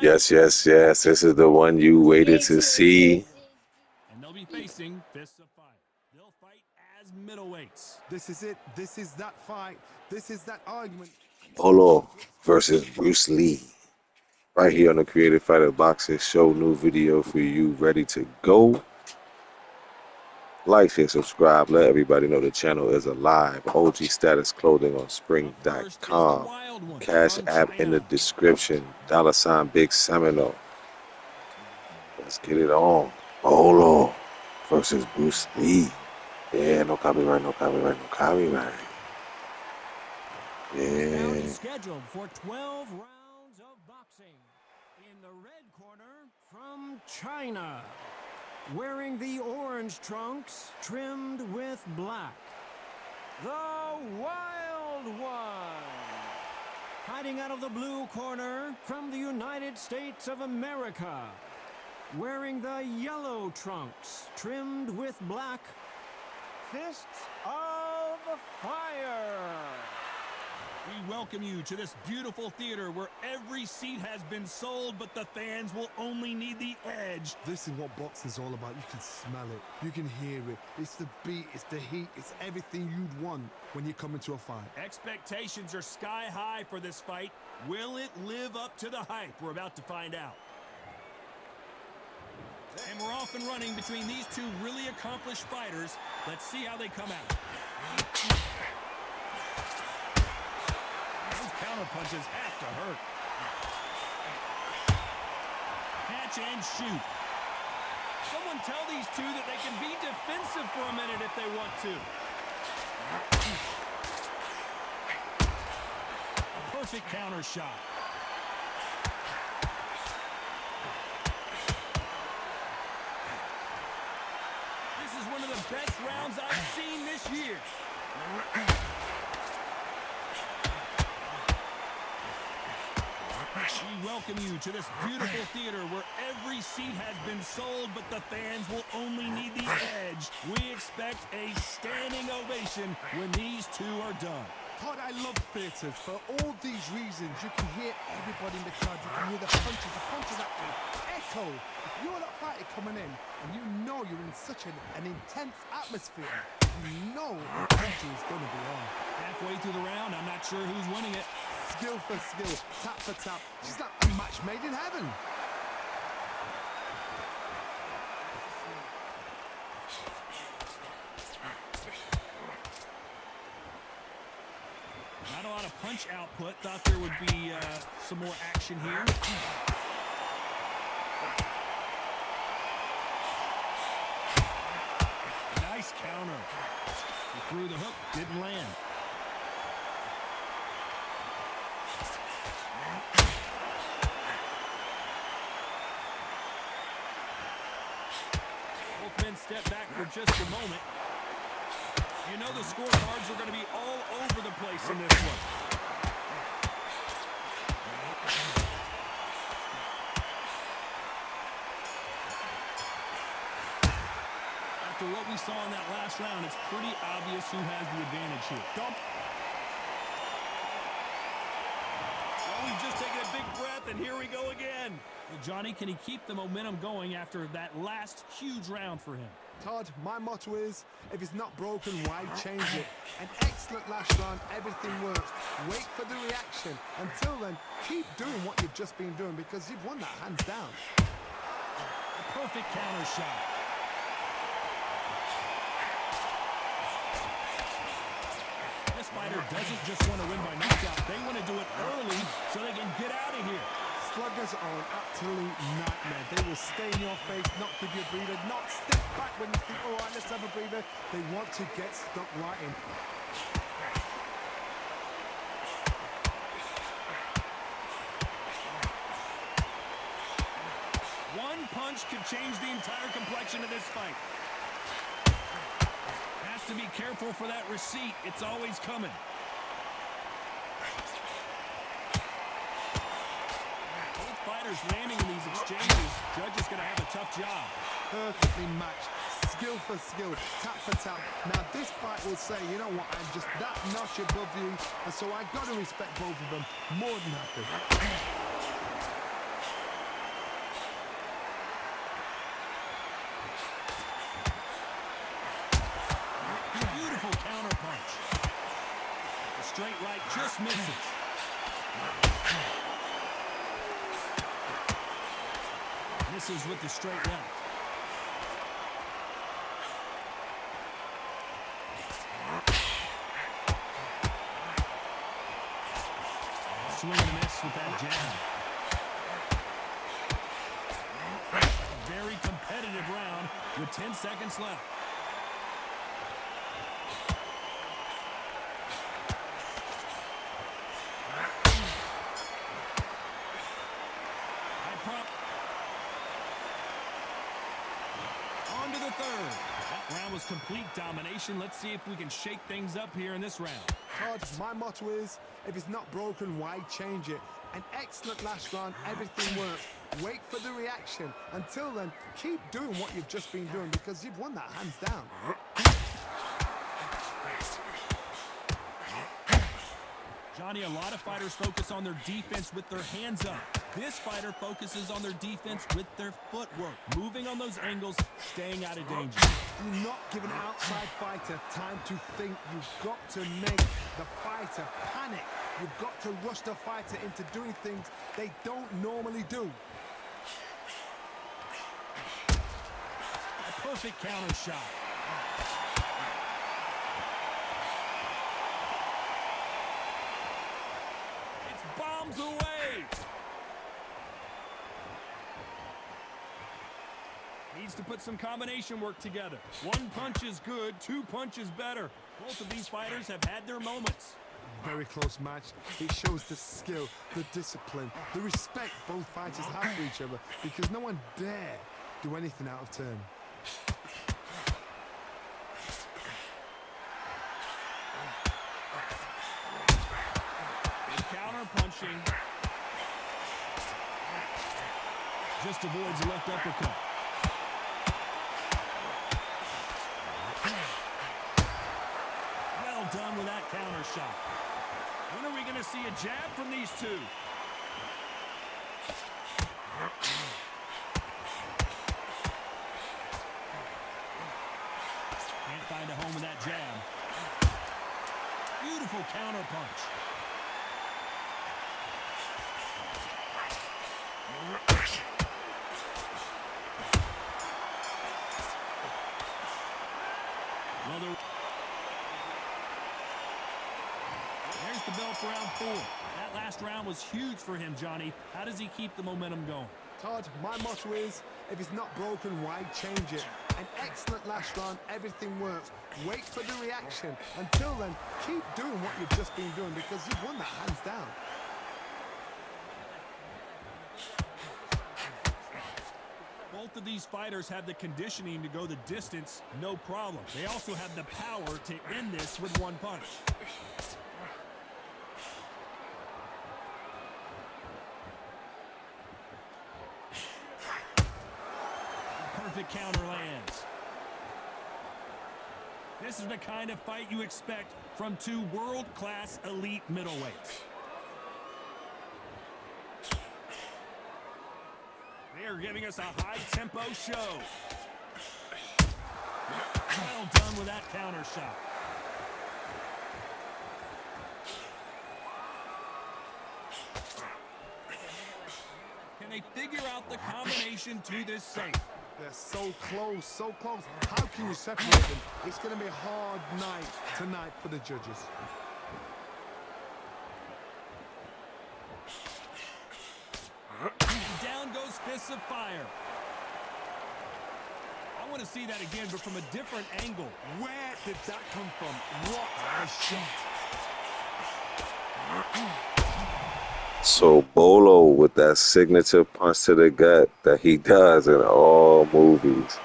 Yes, yes, yes. This is the one you waited to see. And they'll be facing fists of fire. They'll fight as middleweights. This is it. This is that fight. This is that argument. Polo versus Bruce Lee. Right here on the Creative Fighter Boxing Show. New video for you ready to go. Like, share, subscribe. Let everybody know the channel is alive. OG Status Clothing on Up first is the spring.com. wild one Cash from app in the China. description. $ Big Seminole. Let's get it on. Polo versus Bruce Lee. Yeah, no copyright, no copyright, no copyright. This bout Yeah. is scheduled for 12 rounds of boxing. In the red corner from China, wearing the orange trunks trimmed with black, the Wild One. Fighting out of the blue corner from the United States of America, wearing the yellow trunks trimmed with black, Fists of Fire. We welcome you to this beautiful theater where every seat has been sold, but the fans will only need the edge. This is what boxing's all about. You can smell it. You can hear it. It's the beat. It's the heat. It's everything you'd want when you come into a fight. Expectations are sky high for this fight. Will it live up to the hype? We're about to find out. And we're off and running between these two really accomplished fighters. Let's see how they come out. Those counter punches have to hurt. Catch and shoot. Someone tell these two that they can be defensive for a minute if they want to. A perfect counter shot. One of the best rounds I've seen this year. We welcome you to this beautiful theater where every seat has been sold, but the fans will only need the edge. We expect a standing ovation when these two are done. Todd, I love theatres for all these reasons. You can hear everybody in the crowd. You can hear the punches actually echo. If you're that fighter coming in and you know you're in such an intense atmosphere, you know the tension is going to be on. Halfway through the round, I'm not sure who's winning it. Skill for skill, tap for tap. She's like a match made in heaven. Not a lot of punch output. Thought there would be some more action here. Nice counter. He threw the hook, didn't land. Both men step back for just a moment. You know the scorecards are going to be all over the place in this one. After what we saw in that last round, it's pretty obvious who has the advantage here. Dump. Well, we've just taken a big breath, and here we go again. Well, Johnny, can he keep the momentum going after that last huge round for him? Todd, my motto is, if it's not broken, why change it? An excellent last round, everything works. Wait for the reaction. Until then, keep doing what you've just been doing because you've won that hands down. A perfect counter shot. This fighter doesn't just want to win by knockout. They want to do it early so they can get out of here. Sluggers are an absolute nightmare. They will stay in your face, not give you a breather, not step back when you think, all right, let's have a breather. They want to get stuck right in. One punch could change the entire complexion of this fight. Has to be careful for that receipt. It's always coming. fighters landing in these exchanges. Judge is going to have a tough job. Perfectly matched skill for skill, tap for tap. Now this fight will say, you know what, I'm just that notch above you, and so I got to respect both of them more than happy. Beautiful counter punch. The straight right just misses. Misses with the straight left. Swing and a miss with that jab. Very competitive round with 10 seconds left. On to the third. That round was complete domination. Let's see if we can shake things up here in this round. Todd, my motto is, if it's not broken, why change it? An excellent last round, everything works. Wait for the reaction. Until then, keep doing what you've just been doing because you've won that hands down. Johnny, a lot of fighters focus on their defense with their hands up. This fighter focuses on their defense with their footwork, moving on those angles, staying out of danger. Do not give an outside fighter time to think. You've got to make the fighter panic. You've got to rush the fighter into doing things they don't normally do. A perfect counter shot. It's bombs away. Needs to put some combination work together. One punch is good, two punches better. Both of these fighters have had their moments. Very close match. It shows the skill, the discipline, the respect both fighters have for each other because no one dare do anything out of turn. And counter punching. Just avoids a left uppercut. Well done with that counter shot. When are we going to see a jab from these two? Can't find a home with that jab. Beautiful counter punch. Another. There's the bell for round 4. That last round was huge for him, Johnny. How does he keep the momentum going? Todd, my motto is, if it's not broken, why change it? An excellent last round, everything works. Wait for the reaction. Until then, keep doing what you've just been doing because you've won that hands down. Both of these fighters have the conditioning to go the distance, no problem. They also have the power to end this with one punch. Perfect counter lands. This is the kind of fight you expect from two world-class elite middleweights. They are giving us a high-tempo show. Well done with that counter shot. Can they figure out the combination to this safe? They're so close, so close. How can you separate them? It's going to be a hard night tonight for the judges. Down goes fists of fire. I want to see that again, but from a different angle. Where did that come from? What a shot. So Bolo with that signature punch to the gut that he does in all movies.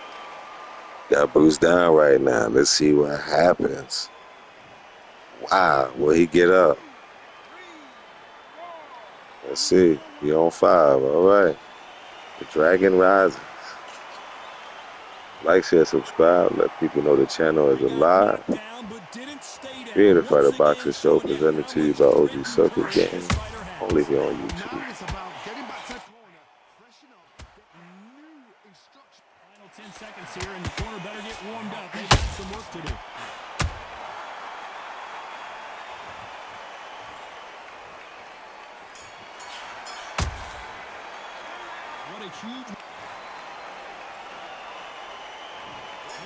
Got Bruce down right now. Let's see what happens. Wow, will he get up? Let's see. He on 5. All right. The dragon rises. Like, share, subscribe. Let people know the channel is He got alive. knocked down, but didn't stay down. Creative Once Fighter again, Boxing Show showing you presented how to you much by grit OG and Circle courage this Gang. fighter Only has. here on Now YouTube. it's about getting back to the corner, freshen up, get new instructions. Final 10 seconds here, and the corner better get warmed up. They've got some work to do. What a huge...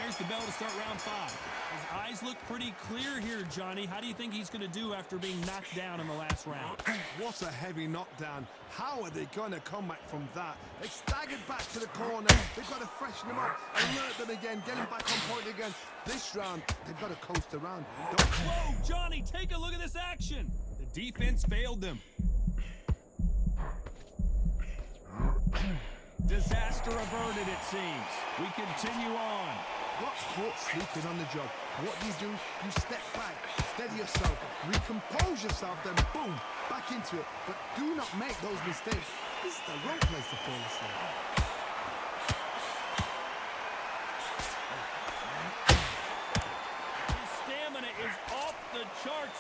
There's the bell to start round 5. His eyes look pretty clear here, Johnny. How do you think he's going to do after being knocked down in the last round? What a heavy knockdown. How are they going to come back from that? They staggered back to the corner. They've got to freshen them up, alert them again, get them back on point again. This round, they've got to coast around. Whoa, Johnny, take a look at this action. The defense failed them. Disaster averted, it seems. We continue on. Got caught sleeping on the job. What do? You step back, steady yourself, recompose yourself, then boom, back into it. But do not make those mistakes. This is the wrong place to fall asleep. His stamina is off the charts.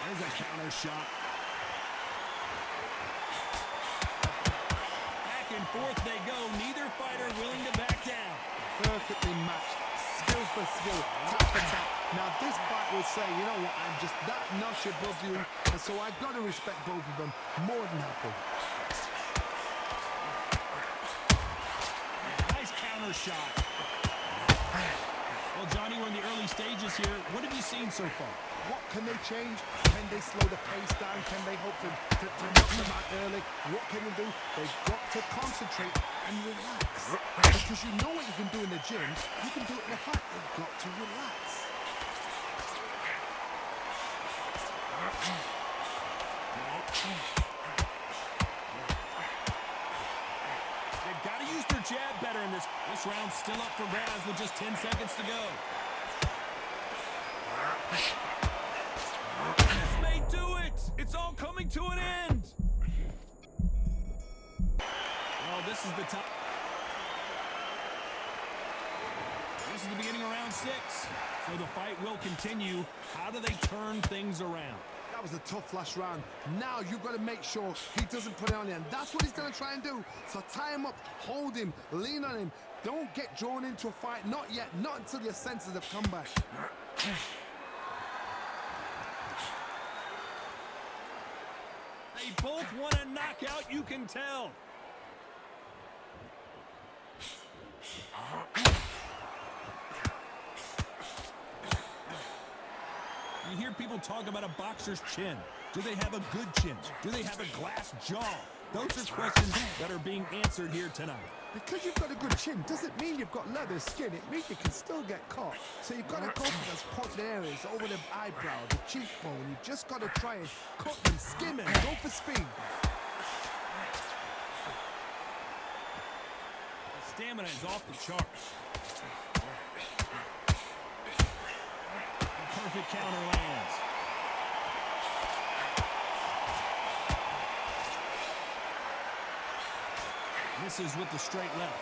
There's a counter shot. Back and forth they go. Neither fighter willing to back down. Perfectly matched, skill for skill, tap for tap. Now this fight will say, you know what, I'm just that notch above you, and so I've got to respect both of them more than happy. Nice counter shot. Well, Johnny, we're in the early stages here. What have you seen so far? What can they change? Can they slow the pace down? Can they hope to knock them out early? What can they do? They've got to concentrate and relax. Because you know what you can do in the gym, you can do it in a fight. They've got to relax. They've got to use their jab better in this. This round's still up for grabs with just 10 seconds to go. This may do it. It's all coming to an end. Well, this is the top. This is the beginning of round 6. So the fight will continue. How do they turn things around? That was a tough last round. Now you've got to make sure he doesn't put it on you, and that's what he's going to try and do. So tie him up, hold him, lean on him. Don't get drawn into a fight. Not yet. Not until your senses have come back. They both want a knockout, you can tell. You hear people talk about a boxer's chin. Do they have a good chin? Do they have a glass jaw? Those are questions that are being answered here tonight. Because you've got a good chin doesn't mean you've got leather skin. It means you can still get caught. So you've got to go for those pointed areas, over the eyebrow, the cheekbone. You've just got to try and cut them, skim them, go for speed. The stamina is off the charts. The perfect counter lands. Misses with the straight left.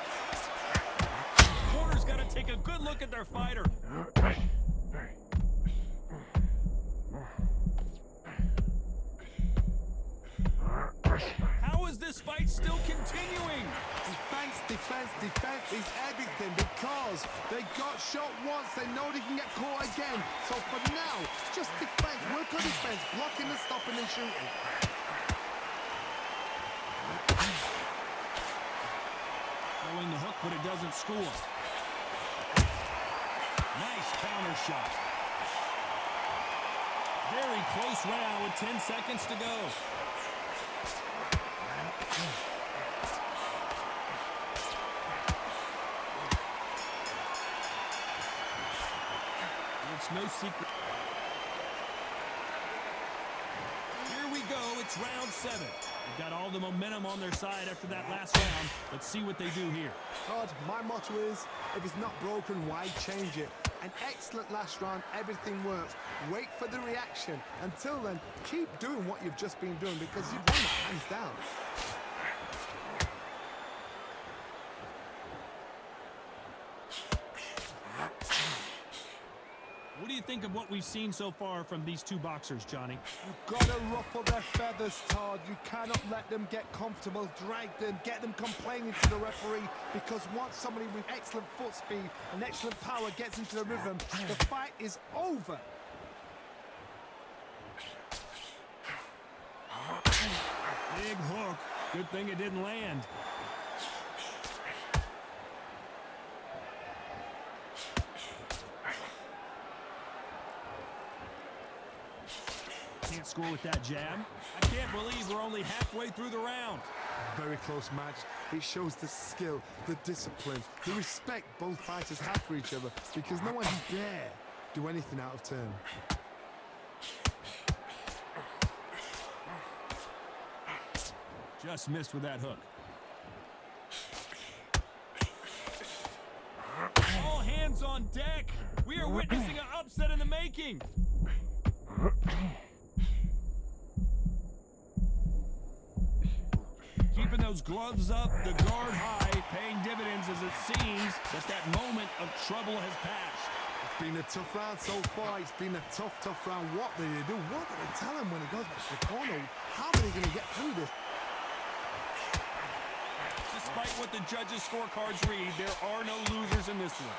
Corner's got to take a good look at their fighter. How is this fight still continuing? Defense, defense, defense is everything because they got shot once. They know they can get caught again. So for now, just defense. Work on defense, blocking and stopping and shooting. Throwing the hook, but it doesn't score. Nice counter shot. Very close round with 10 seconds to go. It's no secret. Here we go. It's round 7. They've got all the momentum on their side after that last round. Let's see what they do here. Todd, my motto is, if it's not broken, why change it? An excellent last round, everything works. Wait for the reaction. Until then, keep doing what you've just been doing because you've won that hands down. What do you think of what we've seen so far from these two boxers, Johnny? You've got to ruffle their feathers, Todd. You cannot let them get comfortable, drag them, get them complaining to the referee, because once somebody with excellent foot speed and excellent power gets into the rhythm, the fight is over. Big hook. Good thing it didn't land. Can't score with that jab. I can't believe we're only halfway through the round. Very close match. It shows the skill, the discipline, the respect both fighters have for each other, because no one dare do anything out of turn. Just missed with that hook. All hands on deck. We are witnessing an upset in the making. Keeping those gloves up, the guard high, paying dividends as it seems that moment of trouble has passed. It's been a tough round so far. It's been a tough round. What do they do? What do they tell him when he goes back to the corner? How are they going to get through this? Despite what the judges' scorecards read, there are no losers in this one.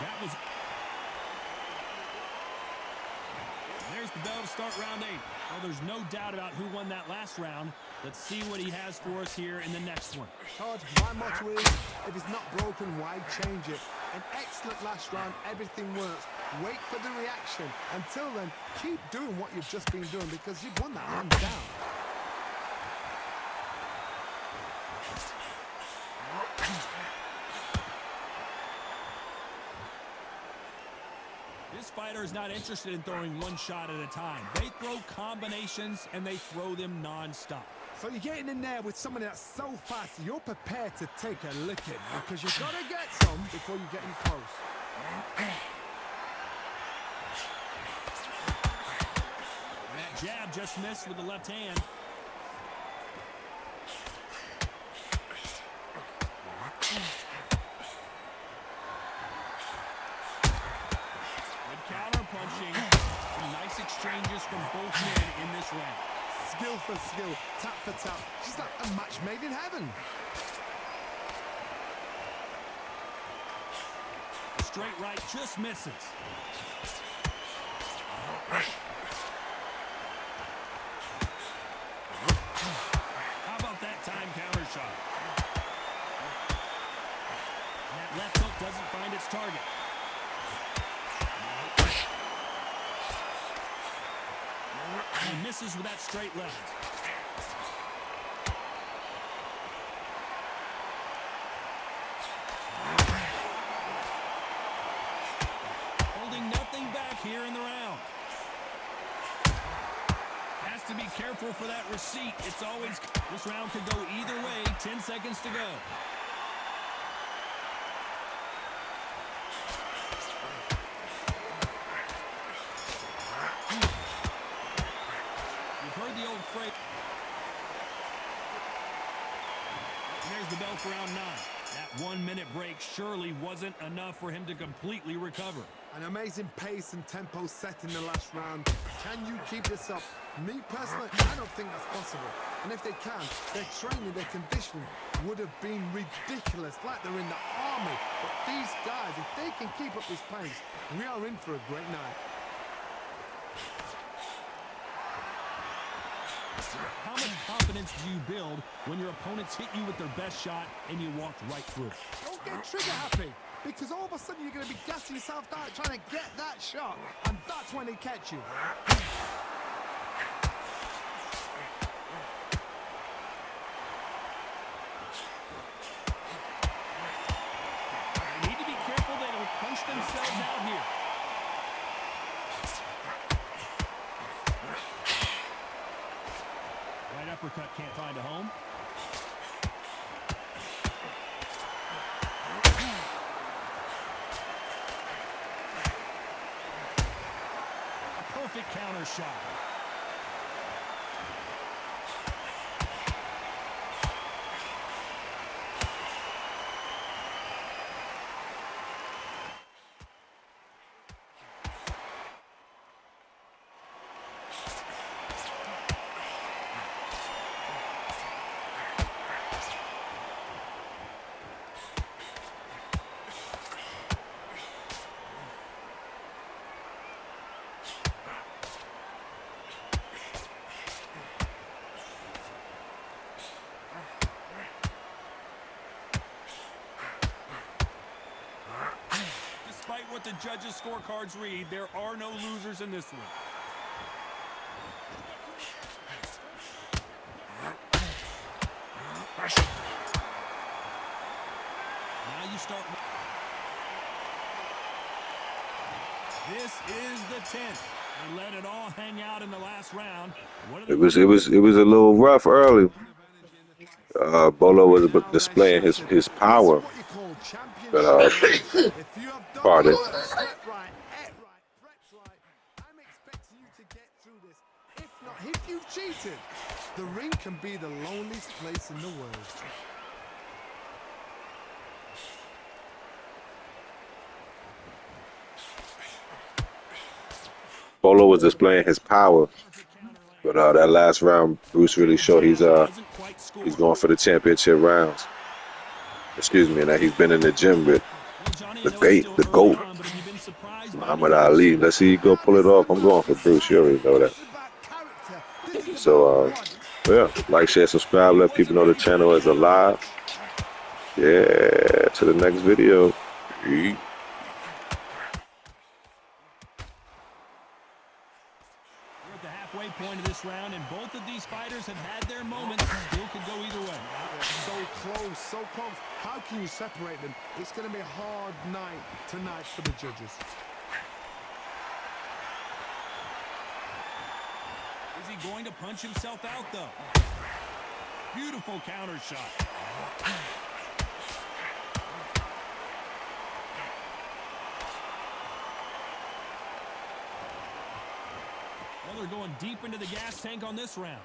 That was... There's the bell to start round 8. Well, there's no doubt about who won that last round. Let's see what he has for us here in the next one. Todd, my motto is, if it's not broken, why change it? An excellent last round, everything works. Wait for the reaction. Until then, keep doing what you've just been doing because you've won that hands down. This fighter is not interested in throwing one shot at a time. They throw combinations and they throw them non-stop. So you're getting in there with somebody that's so fast, you're prepared to take a licking because you've got to get some before you get in close. That jab just missed with the left hand. Good counter punching. Some nice exchanges from both men in this round. Skill for skill, tap for tap. She's like a match made in heaven. Straight right just misses. How about that time counter shot? That left hook doesn't find its target. And he misses with that straight left. Holding nothing back here in the round. Has to be careful for that receipt. It's always... This round could go either way. 10 seconds to go. Heard the old phrase. There's the bell for round 9. That 1 minute break surely wasn't enough for him to completely recover. An amazing pace and tempo set in the last round. Can you keep this up? Me personally, I don't think that's possible. And if they can, their training, their conditioning would have been ridiculous, like they're in the army. But these guys, if they can keep up this pace, we are in for a great night. How much confidence do you build when your opponents hit you with their best shot and you walked right through? Don't get trigger happy, because all of a sudden you're going to be gassing yourself out trying to get that shot, and that's when they catch you. They need to be careful they don't punch themselves out here. uppercut can't find a home. A perfect counter shot. Despite what the judges' scorecards read, there are no losers in this one. Now you start. This is the 10th. They let it all hang out in the last round. It was a little rough early. Bolo was displaying his power. This is what you call But championship. If you have done pardon. your work, slept right, ate right, prepped right, I'm expecting you to get through this. If not, if you've cheated, the ring can be the loneliest place in the world. Bolo was displaying his power. But that last round, Bruce really showed he's going for the championship rounds. Excuse me, and that he's been in the gym with the GOAT, Muhammad Ali. Let's see you go pull it off. I'm going for Bruce. You already know that. So, yeah, like, share, subscribe. Let people know the channel is alive. Yeah, to the next video. Peace. We're at the halfway point of this round, and both of these fighters have had their moments. Still could go either way. So close, so close. How can you separate them? It's going to be a hard night tonight for the judges. Is he going to punch himself out, though? Beautiful counter shot. Well, they're going deep into the gas tank on this round.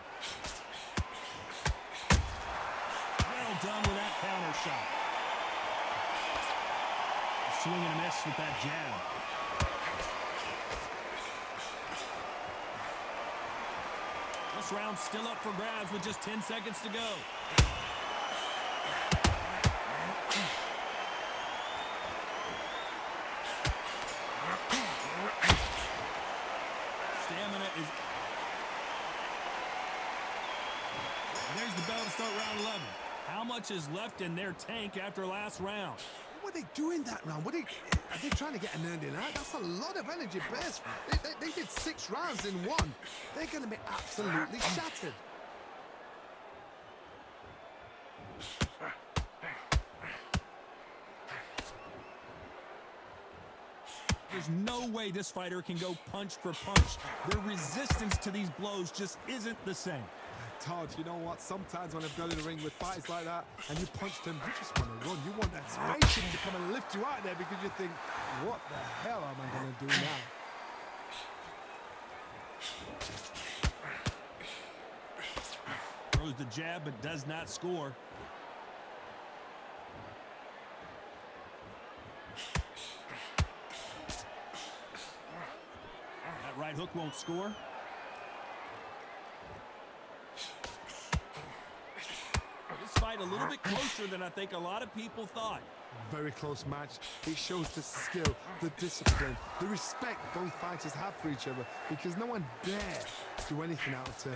Well done with that counter shot. Swing and a miss with that jab. This round's still up for grabs with just 10 seconds to go. Stamina is... There's the bell to start round 11. How much is left in their tank after last round? What are they doing that round? Are they trying to get an earning out? That's a lot of energy burst. They did 6 rounds in one. They're going to be absolutely shattered. There's no way this fighter can go punch for punch. Their resistance to these blows just isn't the same. Todd, you know what? Sometimes when I've got in the ring with fights like that and you punch them, you just want to run. You want that spaceship to come and lift you out there because you think, what the hell am I going to do now? Throws the jab but does not score. That right hook won't score. This fight a little bit closer than I think a lot of people thought. Very close match. It shows the skill, the discipline, the respect both fighters have for each other because no one dare do anything out of turn.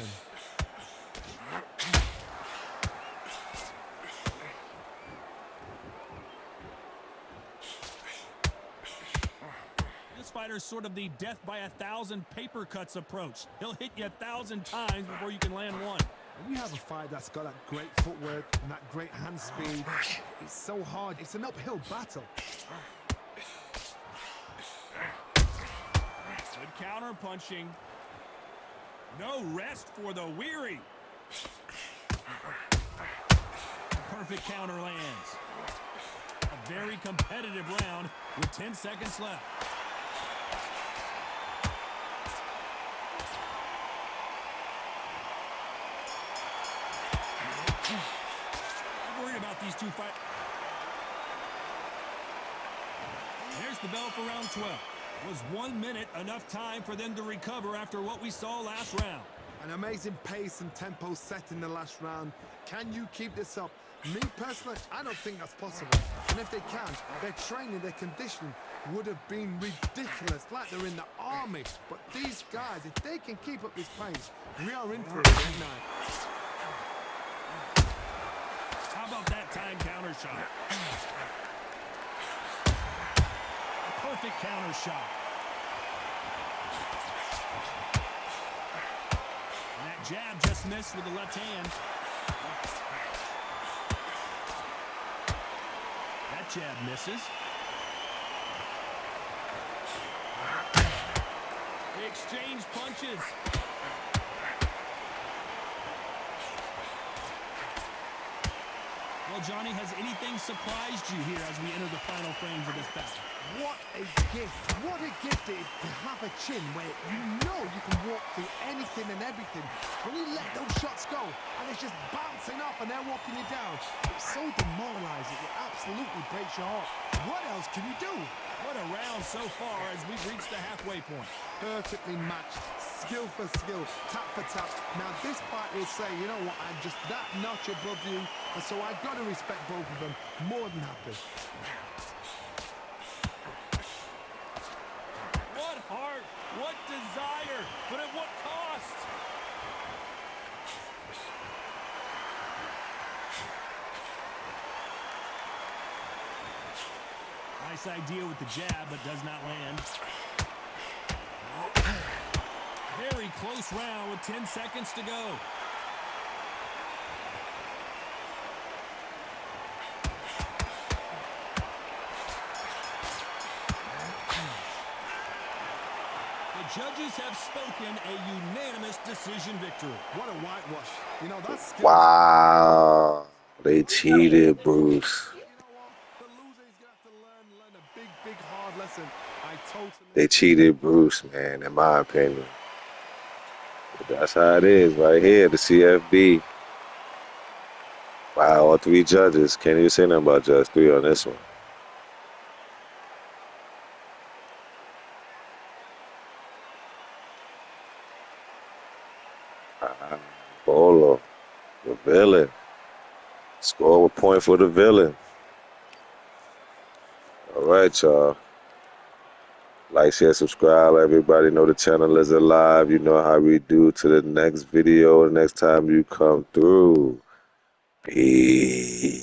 This fighter's sort of the death by 1,000 paper cuts approach. He'll hit you 1,000 times before you can land one. When you have a fight that's got that great footwork and that great hand speed, it's so hard. It's an uphill battle. Good counter punching. No rest for the weary. perfect counter lands. A very competitive round with 10 seconds left. I'm worried about these two fights. There's the bell for round 12. Was 1 minute enough time for them to recover after what we saw last round? An amazing pace and tempo set in the last round. Can you keep this up? Me personally, I don't think that's possible. And if they can, their training, their conditioning would have been ridiculous, like they're in the army. But these guys, if they can keep up this pace, we are in for a good night. How about that time counter shot? A perfect counter shot. And that jab just missed with the left hand. That jab misses. They exchange punches. Well, Johnny, has anything surprised you here as we enter the final frames of this battle? What a gift. What a gift it is to have a chin where you know you can walk through anything and everything. When you let those shots go and it's just bouncing off and they're walking you down, it's so demoralizing. It absolutely breaks your heart. What else can you do? What a round so far as we've reached the halfway point. Perfectly matched, skill for skill, tap for tap. Now this fight will say, you know what, I'm just that notch above you, and so I've got to respect both of them. More than happy. What heart, what desire, but at what cost? Nice idea with the jab, but does not land. Very close round with 10 seconds to go. The judges have spoken a unanimous decision victory. What a whitewash. You know, that's skill. Wow. They cheated, Bruce. You know what? The loser is going to have to learn a big, hard lesson. I totally... They cheated Bruce, man, in my opinion. But that's how it is right here, the CFB. Wow, all three judges. Can't even say nothing about Judge 3 on this one. Bolo, the villain. Score a point for the villain. All right, y'all. Like, share, subscribe. Let everybody know the channel is alive. You know how we do. To the next video, the next time you come through. Peace.